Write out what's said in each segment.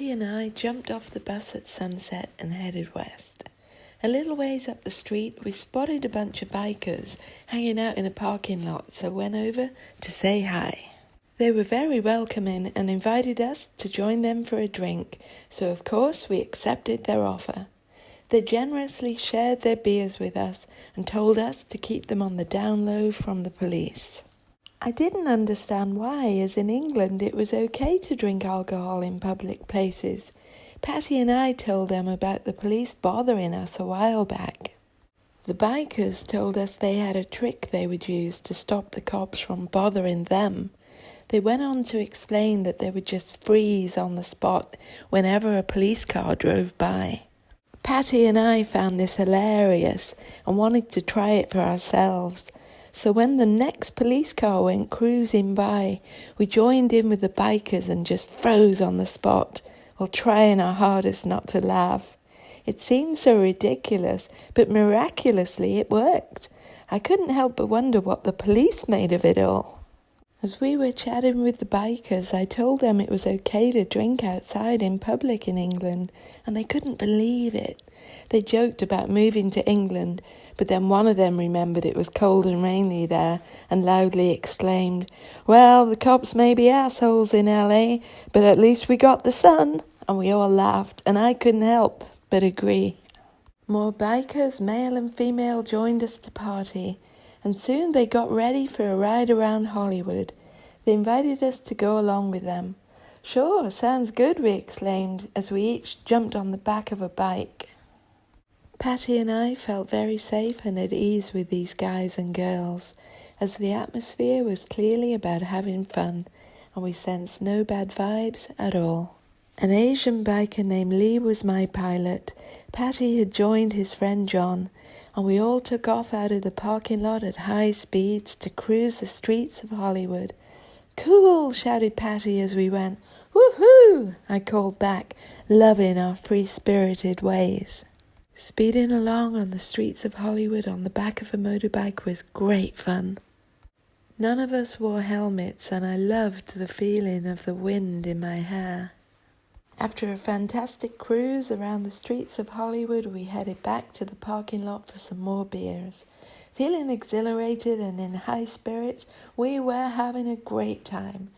Patty and I jumped off the bus at sunset and headed west. A little ways up the street, we spotted a bunch of bikers hanging out in a parking lot, so went over to say hi. They were very welcoming and invited us to join them for a drink, so of course we accepted their offer. They generously shared their beers with us and told us to keep them on the down low from the police. I didn't understand why, as in England it was okay to drink alcohol in public places. Patty and I told them about the police bothering us a while back. The bikers told us they had a trick they would use to stop the cops from bothering them. They went on to explain that they would just freeze on the spot whenever a police car drove by. Patty and I found this hilarious and wanted to try it for ourselves. So when the next police car went cruising by, we joined in with the bikers and just froze on the spot, while trying our hardest not to laugh. It seemed so ridiculous, but miraculously it worked. I couldn't help but wonder what the police made of it all. As we were chatting with the bikers, I told them it was okay to drink outside in public in England, and they couldn't believe it. They joked about moving to England, but then one of them remembered it was cold and rainy there and loudly exclaimed, "Well, the cops may be assholes in LA, but at least we got the sun." And we all laughed, and I couldn't help but agree. More bikers, male and female, joined us to party, and soon they got ready for a ride around Hollywood. They invited us to go along with them. "Sure, sounds good," we exclaimed as we each jumped on the back of a bike. Patty and I felt very safe and at ease with these guys and girls, as the atmosphere was clearly about having fun, and we sensed no bad vibes at all. An Asian biker named Lee was my pilot. Patty had joined his friend John, and we all took off out of the parking lot at high speeds to cruise the streets of Hollywood. "Cool!" shouted Patty as we went. "Woohoo!" I called back, loving our free-spirited ways. Speeding along on the streets of Hollywood on the back of a motorbike was great fun. None of us wore helmets, and I loved the feeling of the wind in my hair. After a fantastic cruise around the streets of Hollywood, we headed back to the parking lot for some more beers. Feeling exhilarated and in high spirits, we were having a great time.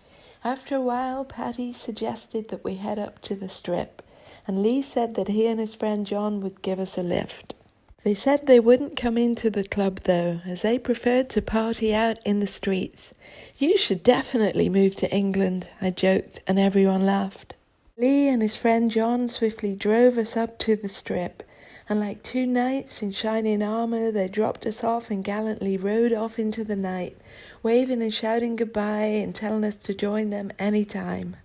After a while, Patty suggested that we head up to the Strip, and Lee said that he and his friend John would give us a lift. They said they wouldn't come into the club though, as they preferred to party out in the streets. "You should definitely move to England," I joked, and everyone laughed. Lee and his friend John swiftly drove us up to the Strip, and like two knights in shining armor, they dropped us off and gallantly rode off into the night, waving and shouting goodbye and telling us to join them any time.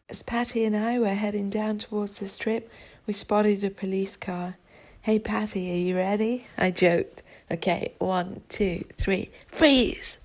As Patty and I were heading down towards the Strip, we spotted a police car. "Hey Patty, are you ready?" I joked. "Okay, 1, 2, 3, freeze!"